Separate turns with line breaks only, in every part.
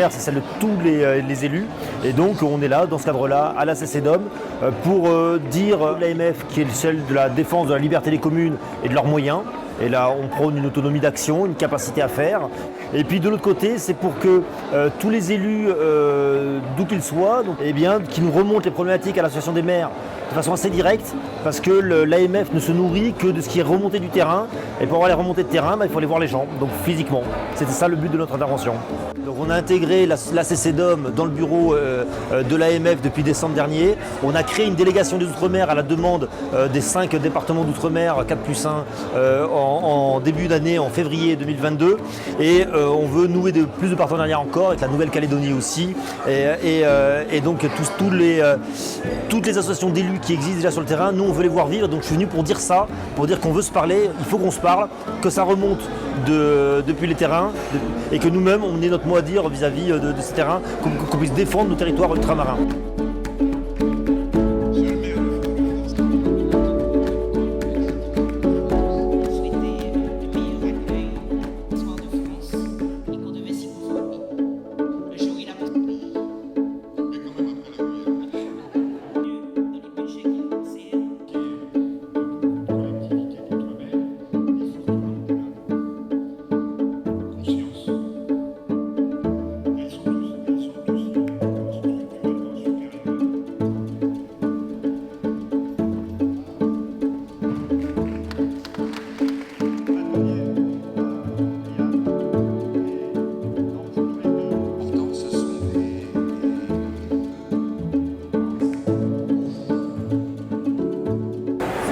d'outre-mer, c'est celle de tous les élus. Et donc on est là, dans ce cadre-là, à la CCDOM, pour dire l'AMF qui est celle de la défense de la liberté des communes et de leurs moyens. Et là, on prône une autonomie d'action, une capacité à faire. Et puis de l'autre côté, c'est pour que tous les élus, d'où qu'ils soient, donc, eh bien, qui nous remontent les problématiques à l'association des maires de façon assez directe, parce que l'AMF ne se nourrit que de ce qui est remonté du terrain. Et pour avoir les remontées de terrain, il faut aller voir les gens, donc physiquement. C'était ça le but de notre intervention. Donc on a intégré la CCDOM dans le bureau de l'AMF depuis décembre dernier. On a créé une délégation des Outre-mer à la demande des 5 départements d'Outre-mer, 4+1, en début d'année, en février 2022. Et on veut nouer plus de partenariats encore avec la Nouvelle-Calédonie aussi. Et donc toutes les associations d'élus qui existent déjà sur le terrain, nous on veut les voir vivre. Donc je suis venu pour dire ça, pour dire qu'on veut se parler, il faut qu'on se parle, que ça remonte depuis les terrains et que nous-mêmes on ait notre mot à dire vis-à-vis de ces terrains, qu'on puisse défendre nos territoires ultramarins.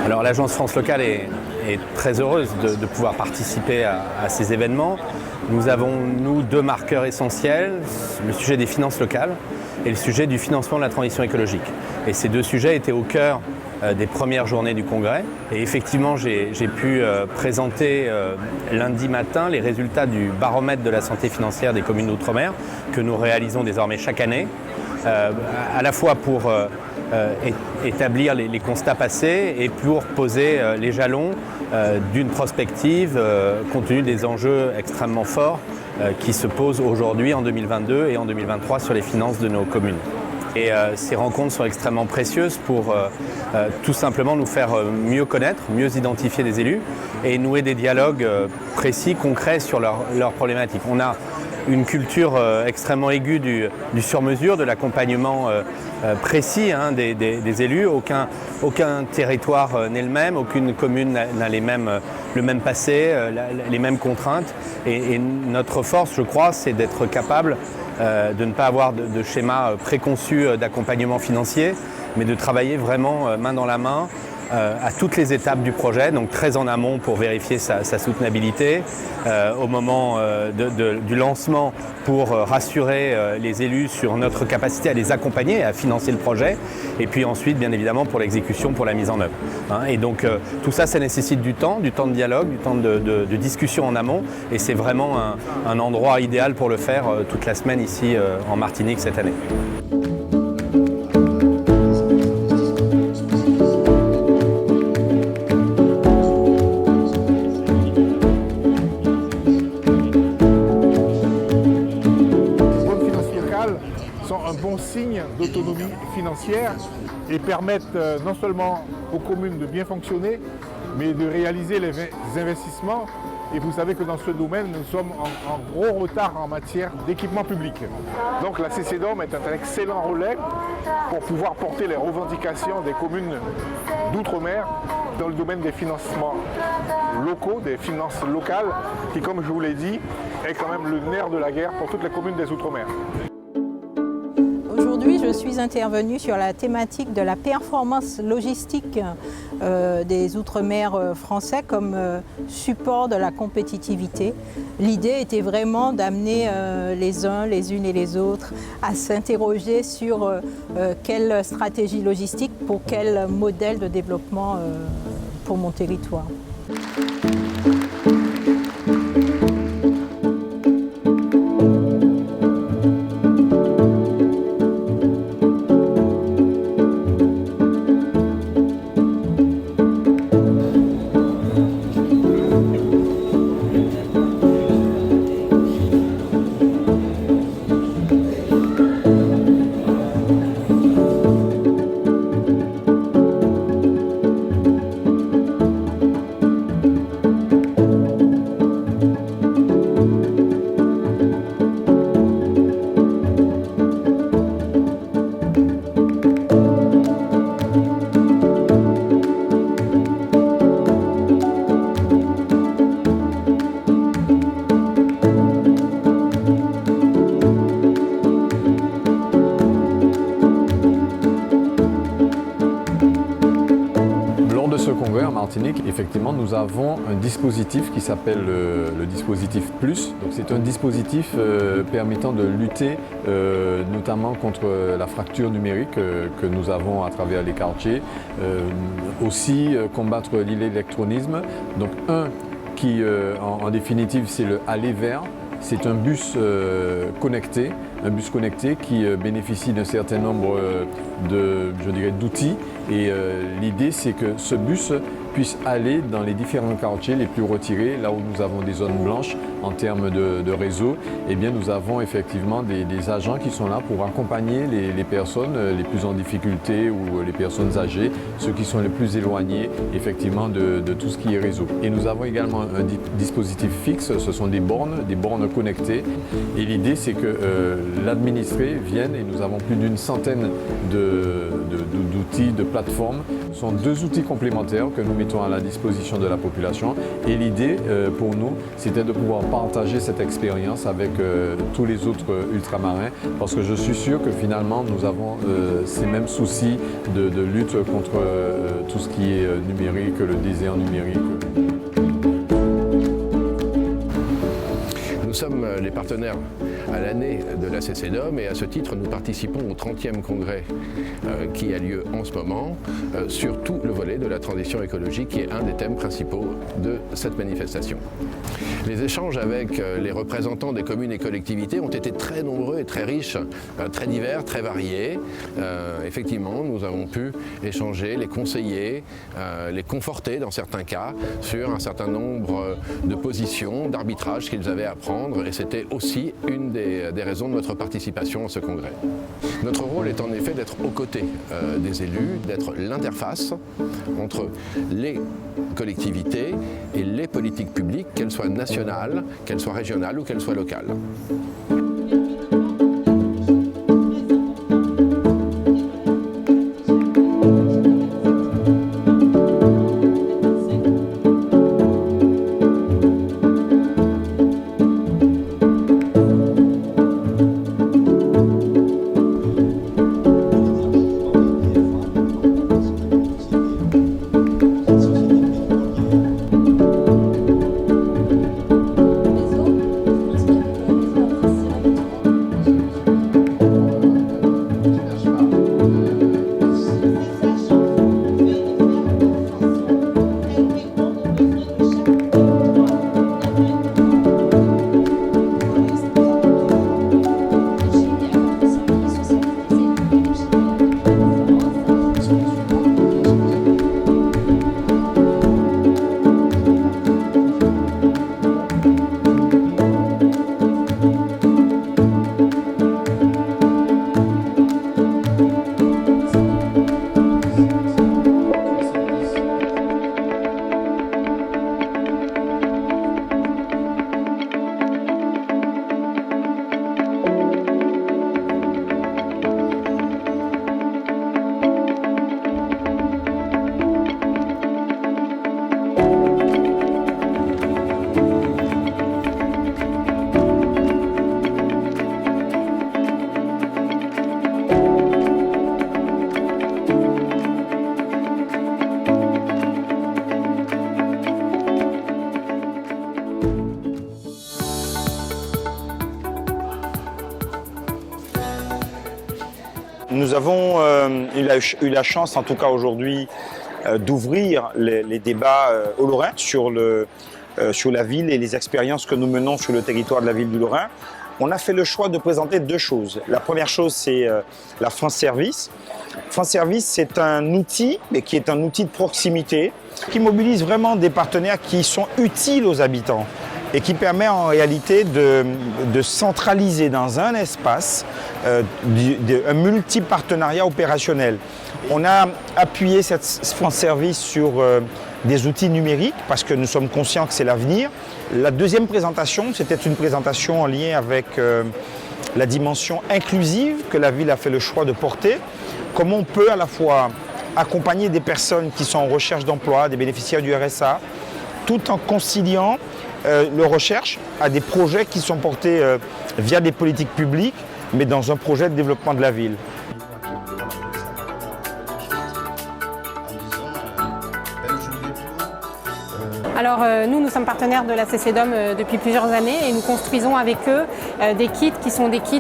Alors l'Agence France Locale est très heureuse de pouvoir participer à ces événements. Nous avons, nous, 2 marqueurs essentiels, le sujet des finances locales et le sujet du financement de la transition écologique. Et ces 2 sujets étaient au cœur des premières journées du Congrès. Et effectivement, j'ai pu présenter lundi matin les résultats du baromètre de la santé financière des communes d'outre-mer que nous réalisons désormais chaque année, à la fois pour établir les constats passés et pour poser les jalons d'une prospective compte tenu des enjeux extrêmement forts qui se posent aujourd'hui en 2022 et en 2023 sur les finances de nos communes. Et ces rencontres sont extrêmement précieuses pour tout simplement nous faire mieux connaître, mieux identifier des élus et nouer des dialogues précis, concrets sur leurs problématiques. On a une culture extrêmement aiguë du sur-mesure, de l'accompagnement précis des élus. Aucun territoire n'est le même, aucune commune n'a le même passé, les mêmes contraintes. Et notre force, je crois, c'est d'être capable de ne pas avoir de schéma préconçu d'accompagnement financier, mais de travailler vraiment main dans la main à toutes les étapes du projet, donc très en amont pour vérifier sa soutenabilité, au moment du lancement pour rassurer les élus sur notre capacité à les accompagner, à financer le projet, et puis ensuite, bien évidemment, pour l'exécution, pour la mise en œuvre. Et donc tout ça, ça nécessite du temps de dialogue, du temps de discussion en amont, et c'est vraiment un endroit idéal pour le faire toute la semaine ici en Martinique cette année.
Un bon signe d'autonomie financière et permettent non seulement aux communes de bien fonctionner, mais de réaliser les investissements. Et vous savez que dans ce domaine, nous sommes en gros retard en matière d'équipement public. Donc la CCDOM est un excellent relais pour pouvoir porter les revendications des communes d'outre-mer dans le domaine des financements locaux, des finances locales, qui, comme je vous l'ai dit, est quand même le nerf de la guerre pour toutes les communes des outre-mer.
Aujourd'hui, je suis intervenue sur la thématique de la performance logistique des Outre-mer français comme support de la compétitivité. L'idée était vraiment d'amener les uns, les unes et les autres à s'interroger sur quelle stratégie logistique pour quel modèle de développement pour mon territoire.
congrès en Martinique, effectivement, nous avons un dispositif qui s'appelle le dispositif Plus. Donc, c'est un dispositif permettant de lutter notamment contre la fracture numérique que nous avons à travers les quartiers. Aussi combattre l'illectronisme. Donc qui en définitive c'est le Aller Vers. C'est un bus connecté qui bénéficie d'un certain nombre d'outils. Et l'idée, c'est que ce bus puisse aller dans les différents quartiers les plus retirés, là où nous avons des zones blanches en termes de réseau. Eh bien, nous avons effectivement des agents qui sont là pour accompagner les personnes les plus en difficulté ou les personnes âgées, ceux qui sont les plus éloignés effectivement de tout ce qui est réseau. Et nous avons également un dispositif fixe, ce sont des bornes connectées. Et l'idée, c'est que l'administré vienne, et nous avons plus d'une centaine d'outils, de plateformes. Ce sont 2 outils complémentaires que nous mettons à la disposition de la population. Et l'idée pour nous, c'était de pouvoir partager cette expérience avec tous les autres ultramarins, parce que je suis sûr que finalement nous avons ces mêmes soucis de lutte contre tout ce qui est numérique, le désert numérique.
Nous sommes les partenaires à l'année de la CCDOM et à ce titre nous participons au 30e congrès qui a lieu en ce moment sur tout le volet de la transition écologique qui est un des thèmes principaux de cette manifestation. Les échanges avec les représentants des communes et collectivités ont été très nombreux et très riches, très divers, très variés. Effectivement, nous avons pu échanger, les conseiller, les conforter dans certains cas sur un certain nombre de positions, d'arbitrages qu'ils avaient à prendre, et c'était aussi une des raisons de notre participation à ce congrès. Notre rôle est en effet d'être aux côtés des élus, d'être l'interface entre les collectivités et les politiques publiques, qu'elles soient nationales, qu'elles soient régionales ou qu'elles soient locales.
Nous avons eu la chance, en tout cas aujourd'hui, d'ouvrir les débats au Lorrain sur la ville et les expériences que nous menons sur le territoire de la ville du Lorrain. On a fait le choix de présenter 2 choses. La première chose, c'est la France Service. France Service, c'est un outil, mais qui est un outil de proximité, qui mobilise vraiment des partenaires qui sont utiles aux habitants et qui permet en réalité de centraliser dans un espace un multi-partenariat opérationnel. On a appuyé cette France Service sur des outils numériques parce que nous sommes conscients que c'est l'avenir. La deuxième présentation, c'était une présentation en lien avec la dimension inclusive que la ville a fait le choix de porter. Comment on peut à la fois accompagner des personnes qui sont en recherche d'emploi, des bénéficiaires du RSA, tout en conciliant leur recherche à des projets qui sont portés via des politiques publiques, mais dans un projet de développement de la ville.
Belle journée. Alors nous sommes partenaires de la CCDOM depuis plusieurs années et nous construisons avec eux des kits qui sont des kits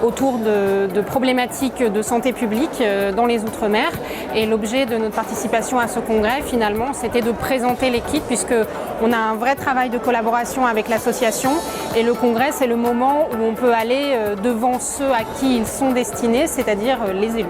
autour de problématiques de santé publique dans les Outre-mer. Et l'objet de notre participation à ce congrès, finalement, c'était de présenter les kits puisqu'on a un vrai travail de collaboration avec l'association. Et le congrès, c'est le moment où on peut aller devant ceux à qui ils sont destinés, c'est-à-dire les élus.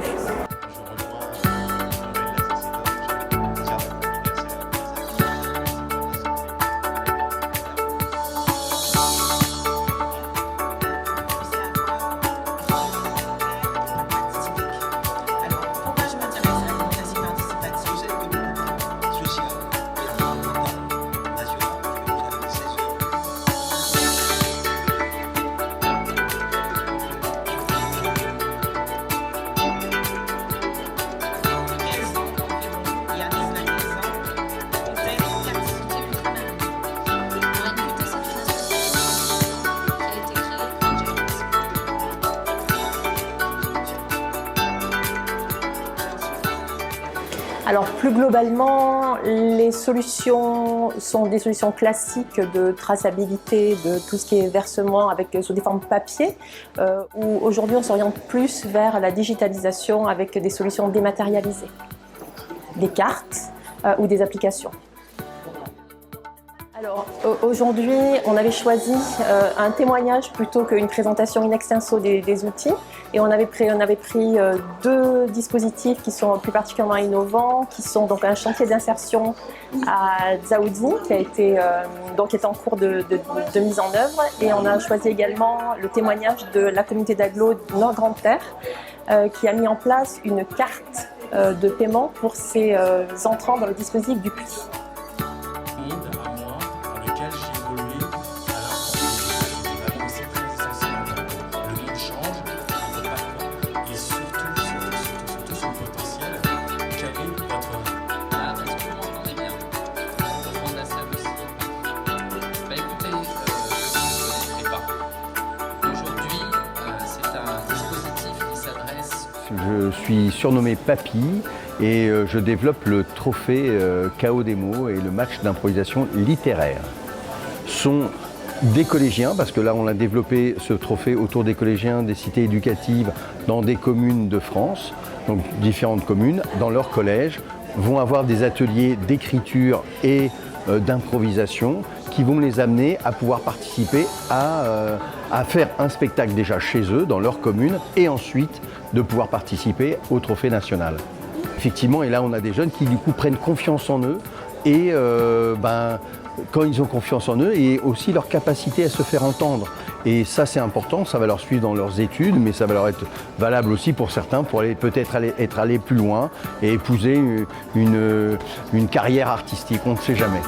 Alors plus globalement, les solutions sont des solutions classiques de traçabilité de tout ce qui est versement sous des formes papier, où aujourd'hui on s'oriente plus vers la digitalisation avec des solutions dématérialisées, des cartes ou des applications. Alors aujourd'hui, on avait choisi un témoignage plutôt qu'une présentation in extenso des outils, et on avait pris deux dispositifs qui sont plus particulièrement innovants, qui sont donc un chantier d'insertion à Dzaoudzi qui est en cours de mise en œuvre, et on a choisi également le témoignage de la communauté d'agglo Nord-Grande-Terre qui a mis en place une carte de paiement pour ses entrants dans le dispositif du PLI.
Je suis surnommé Papy et je développe le trophée Chaos des mots et le match d'improvisation littéraire. Ce sont des collégiens, parce que là on a développé ce trophée autour des collégiens des cités éducatives dans des communes de France, donc différentes communes, dans leur collège, vont avoir des ateliers d'écriture et d'improvisation qui vont les amener à pouvoir participer à faire un spectacle déjà chez eux, dans leur commune, et ensuite de pouvoir participer au trophée national. Effectivement, et là on a des jeunes qui du coup prennent confiance en eux, et quand ils ont confiance en eux, et aussi leur capacité à se faire entendre. Et ça c'est important, ça va leur suivre dans leurs études, mais ça va leur être valable aussi pour certains, pour peut-être être allés plus loin et épouser une carrière artistique, on ne sait jamais.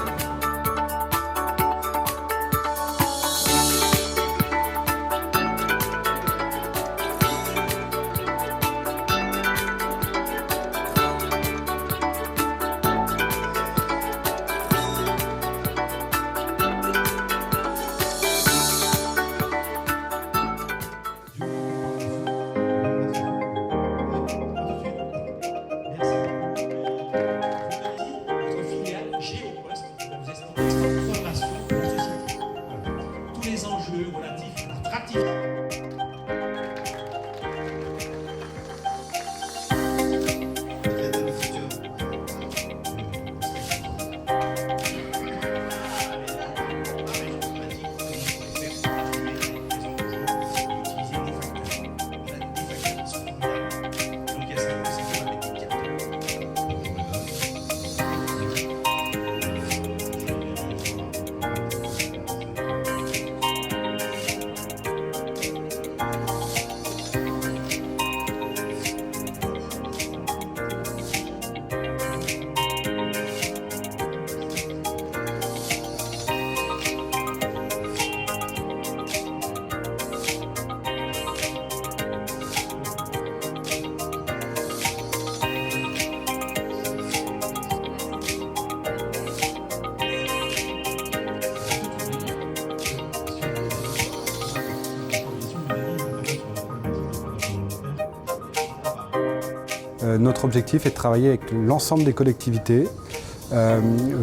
Notre objectif est de travailler avec l'ensemble des collectivités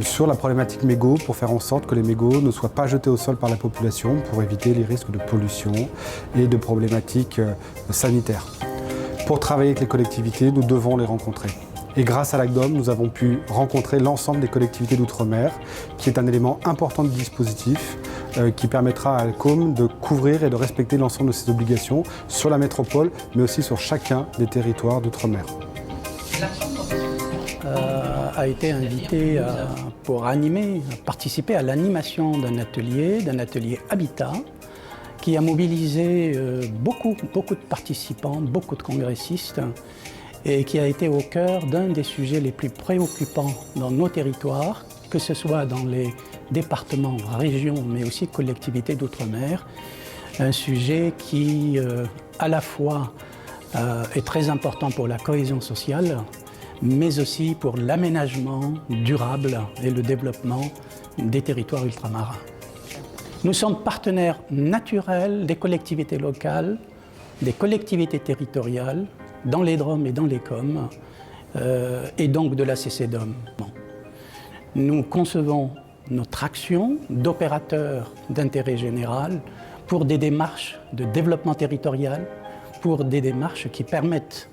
sur la problématique mégots pour faire en sorte que les mégots ne soient pas jetés au sol par la population pour éviter les risques de pollution et de problématiques sanitaires. Pour travailler avec les collectivités, nous devons les rencontrer. Et grâce à l'ACDOM, nous avons pu rencontrer l'ensemble des collectivités d'outre-mer, qui est un élément important du dispositif qui permettra à Alcom de couvrir et de respecter l'ensemble de ses obligations sur la métropole, mais aussi sur chacun des territoires d'outre-mer.
A été invité pour participer à l'animation d'un atelier Habitat, qui a mobilisé beaucoup de participants, beaucoup de congressistes, et qui a été au cœur d'un des sujets les plus préoccupants dans nos territoires, que ce soit dans les départements, régions, mais aussi collectivités d'outre-mer. Un sujet qui, à la fois, est très important pour la cohésion sociale, mais aussi pour l'aménagement durable et le développement des territoires ultramarins. Nous sommes partenaires naturels des collectivités locales, des collectivités territoriales, dans les DROM et dans les COM, et donc de la CCDOM. Nous concevons notre action d'opérateur d'intérêt général pour des démarches de développement territorial, pour des démarches qui permettent,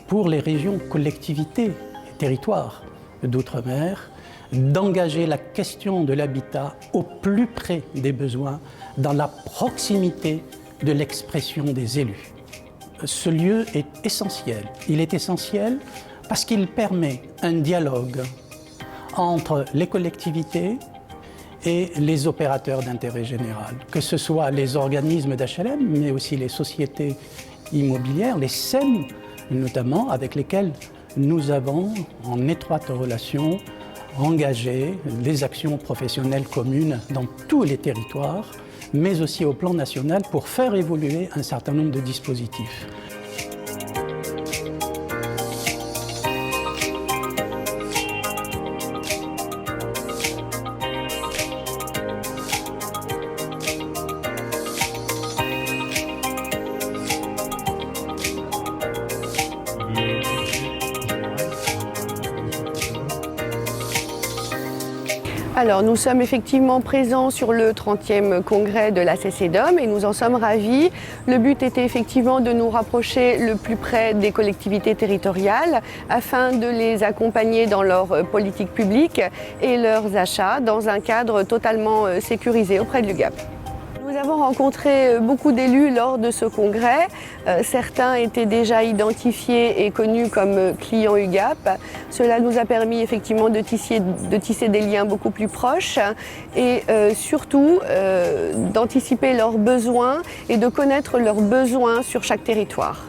pour les régions, collectivités et territoires d'outre-mer, d'engager la question de l'habitat au plus près des besoins, dans la proximité de l'expression des élus. Ce lieu est essentiel. Il est essentiel parce qu'il permet un dialogue entre les collectivités et les opérateurs d'intérêt général, que ce soit les organismes d'HLM, mais aussi les sociétés immobilières, les SEM notamment, avec lesquelles nous avons en étroite relation engagé les actions professionnelles communes dans tous les territoires, mais aussi au plan national pour faire évoluer un certain nombre de dispositifs.
Alors, nous sommes effectivement présents sur le 30e congrès de la CCDOM et nous en sommes ravis. Le but était effectivement de nous rapprocher le plus près des collectivités territoriales afin de les accompagner dans leur politique publique et leurs achats dans un cadre totalement sécurisé auprès de l'UGAP. Nous avons rencontré beaucoup d'élus lors de ce congrès. Certains étaient déjà identifiés et connus comme clients UGAP. Cela nous a permis effectivement de tisser des liens beaucoup plus proches et surtout d'anticiper leurs besoins et de connaître leurs besoins sur chaque territoire.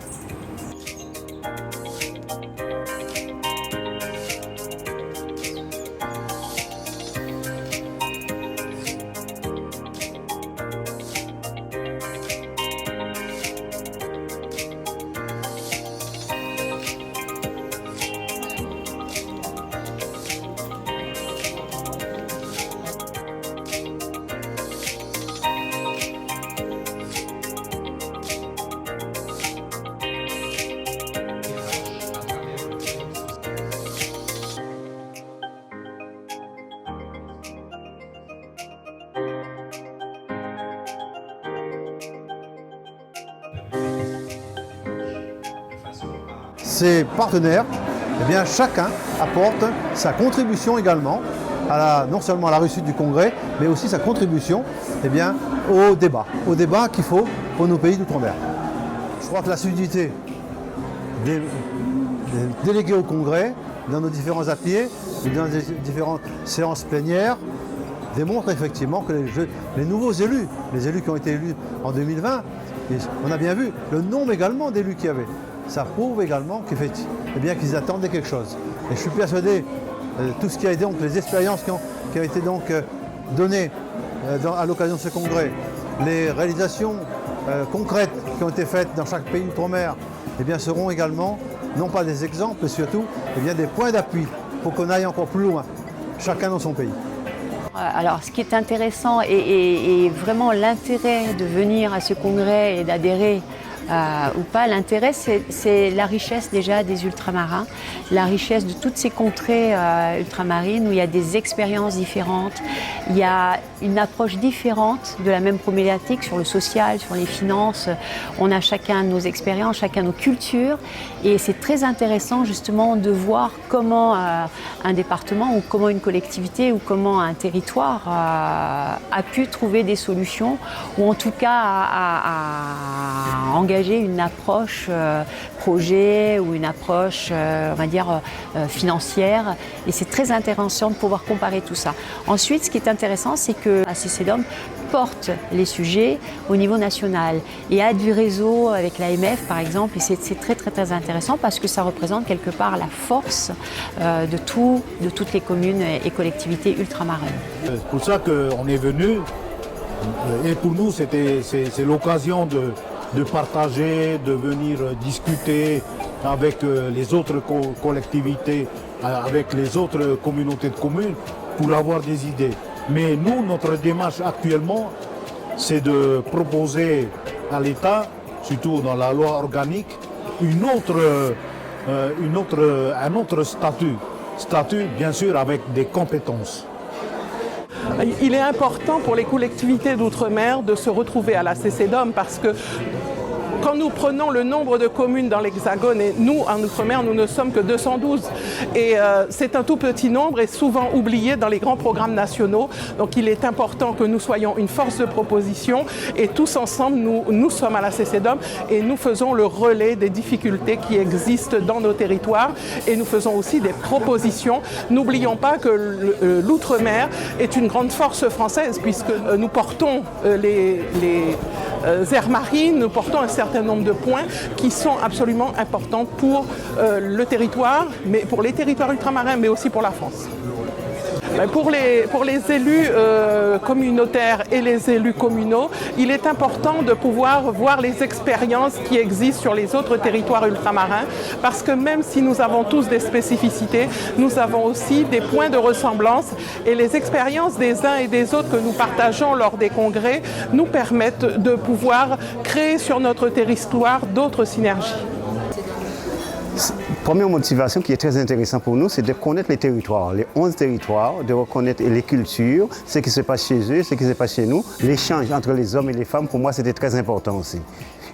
Ces partenaires, eh bien, chacun apporte sa contribution également, non seulement à la réussite du congrès, mais aussi sa contribution eh bien, au débat qu'il faut pour nos pays d'outre-mer. Je crois que l'assiduité des délégués au congrès, dans nos différents ateliers, dans les différentes séances plénières, démontre effectivement que les nouveaux élus, les élus qui ont été élus en 2020, on a bien vu le nombre également d'élus qu'il y avait. Ça prouve également qu'ils attendaient quelque chose. Et je suis persuadé, tout ce qui a été donc les expériences qui ont été donc données à l'occasion de ce congrès, les réalisations concrètes qui ont été faites dans chaque pays d'outre-mer, eh bien seront également non pas des exemples, mais surtout eh bien, des points d'appui pour qu'on aille encore plus loin, chacun dans son pays.
Alors, ce qui est intéressant et vraiment l'intérêt de venir à ce congrès et d'adhérer ou pas. L'intérêt, c'est la richesse déjà des ultramarins, la richesse de toutes ces contrées ultramarines où il y a des expériences différentes, il y a une approche différente de la même problématique sur le social, sur les finances. On a chacun nos expériences, chacun nos cultures et c'est très intéressant justement de voir comment un département ou comment une collectivité ou comment un territoire a pu trouver des solutions ou en tout cas a engagé une approche projet ou une approche on va dire financière et c'est très intéressant de pouvoir comparer tout ça. Ensuite, ce qui est intéressant, c'est que la CCDOM porte les sujets au niveau national et a du réseau avec l'AMF par exemple et c'est très très très intéressant parce que ça représente quelque part la force de toutes les communes et collectivités ultramarines.
C'est pour ça qu'on est venu et pour nous c'est l'occasion de partager, de venir discuter avec les autres collectivités, avec les autres communautés de communes pour avoir des idées. Mais nous, notre démarche actuellement, c'est de proposer à l'État, surtout dans la loi organique, un autre statut bien sûr avec des compétences.
Il est important pour les collectivités d'outre-mer de se retrouver à la CCDOM parce que quand nous prenons le nombre de communes dans l'Hexagone, et nous, en Outre-mer, nous ne sommes que 212. Et c'est un tout petit nombre et souvent oublié dans les grands programmes nationaux. Donc il est important que nous soyons une force de proposition et tous ensemble, nous sommes à la CCDOM et nous faisons le relais des difficultés qui existent dans nos territoires et nous faisons aussi des propositions. N'oublions pas que l'Outre-mer est une grande force française puisque nous portons les aires marines, nous portons un certain nombre de points qui sont absolument importants pour le territoire, mais pour les territoires ultramarins, mais aussi pour la France. Pour les élus communautaires et les élus communaux, il est important de pouvoir voir les expériences qui existent sur les autres territoires ultramarins, parce que même si nous avons tous des spécificités, nous avons aussi des points de ressemblance et les expériences des uns et des autres que nous partageons lors des congrès nous permettent de pouvoir créer sur notre territoire d'autres synergies.
Première motivation qui est très intéressante pour nous, c'est de connaître les territoires, les 11 territoires, de reconnaître les cultures, ce qui se passe chez eux, ce qui se passe chez nous. L'échange entre les hommes et les femmes, pour moi, c'était très important aussi.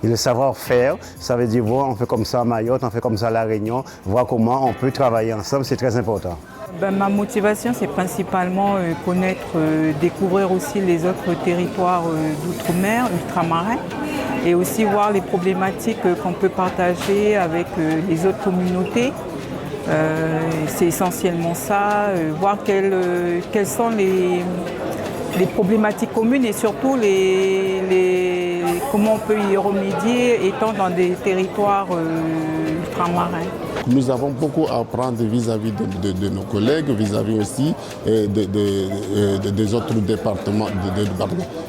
Et le savoir-faire, ça veut dire voir, on fait comme ça à Mayotte, on fait comme ça à La Réunion, voir comment on peut travailler ensemble, c'est très important.
Ma motivation, c'est principalement connaître, découvrir aussi les autres territoires d'outre-mer, ultramarins, et aussi voir les problématiques qu'on peut partager avec les autres communautés. C'est essentiellement ça, voir quelles sont les problématiques communes et surtout comment on peut y remédier étant dans des territoires ultramarins.
Nous avons beaucoup à apprendre vis-à-vis de nos collègues, vis-à-vis aussi des autres départements.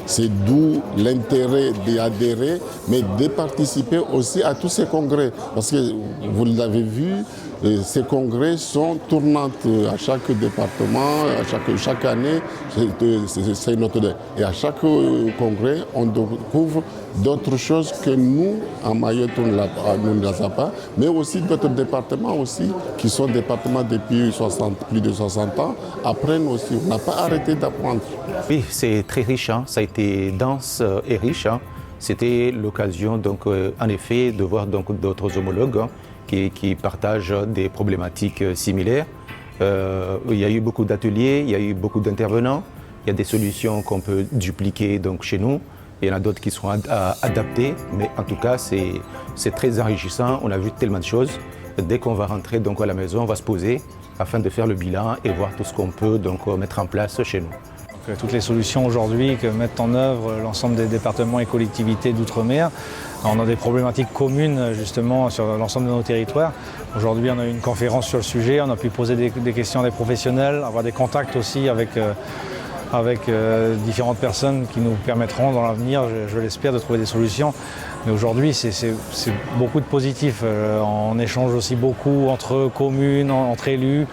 C'est d'où l'intérêt d'y adhérer, mais de participer aussi à tous ces congrès. Parce que vous l'avez vu, ces congrès sont tournants à chaque département, chaque année, c'est notre idée. Et à chaque congrès, on découvre d'autres choses que nous, en Mayotte, nous ne les avons pas, mais aussi d'autres départements aussi, qui sont départements depuis plus de 60 ans, apprennent aussi. On n'a pas arrêté d'apprendre.
Oui, c'est très riche, hein. Ça a été dense et riche. Hein. C'était l'occasion, donc, en effet, de voir d'autres homologues hein, qui partagent des problématiques similaires. Il y a eu beaucoup d'ateliers, il y a eu beaucoup d'intervenants. Il y a des solutions qu'on peut dupliquer donc, chez nous. Il y en a d'autres qui seront adaptées, mais en tout cas, c'est très enrichissant. On a vu tellement de choses. Dès qu'on va rentrer donc, à la maison, on va se poser afin de faire le bilan et voir tout ce qu'on peut donc, mettre en place chez nous.
Toutes les solutions aujourd'hui que mettent en œuvre l'ensemble des départements et collectivités d'outre-mer, on a des problématiques communes justement sur l'ensemble de nos territoires. Aujourd'hui, on a eu une conférence sur le sujet, on a pu poser des questions à des professionnels, avoir des contacts aussi avec différentes personnes qui nous permettront dans l'avenir, je l'espère, de trouver des solutions. Mais aujourd'hui, c'est beaucoup de positifs. On échange aussi beaucoup entre communes, entre élus.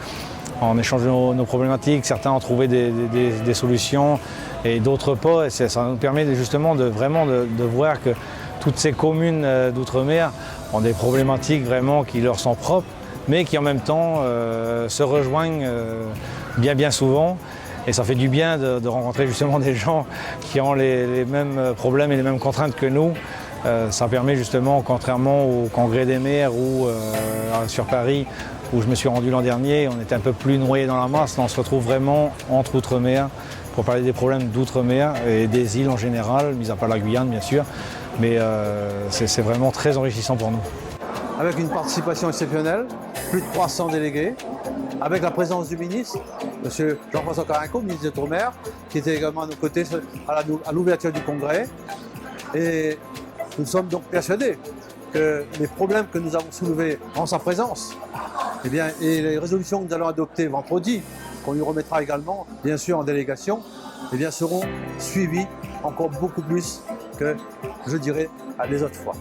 On échange nos problématiques, certains ont trouvé des solutions et d'autres pas. Et ça nous permet justement de voir que toutes ces communes d'outre-mer ont des problématiques vraiment qui leur sont propres, mais qui en même temps se rejoignent bien souvent. Et ça fait du bien de rencontrer justement des gens qui ont les mêmes problèmes et les mêmes contraintes que nous. Ça permet justement, contrairement au Congrès des maires ou sur Paris, où je me suis rendu l'an dernier, on était un peu plus noyé dans la masse. Là, on se retrouve vraiment entre outre-mer pour parler des problèmes d'outre-mer et des îles en général, mis à part la Guyane bien sûr. Mais c'est vraiment très enrichissant pour nous.
Avec une participation exceptionnelle, plus de 300 délégués, avec la présence du ministre, M. Jean-François Carenco, ministre des Outre-mer, qui était également à nos côtés à l'ouverture du congrès. Et nous sommes donc persuadés que les problèmes que nous avons soulevés en sa présence, eh bien, et les résolutions que nous allons adopter vendredi, qu'on lui remettra également, bien sûr, en délégation, eh bien, seront suivis encore beaucoup plus que, je dirais, les autres fois.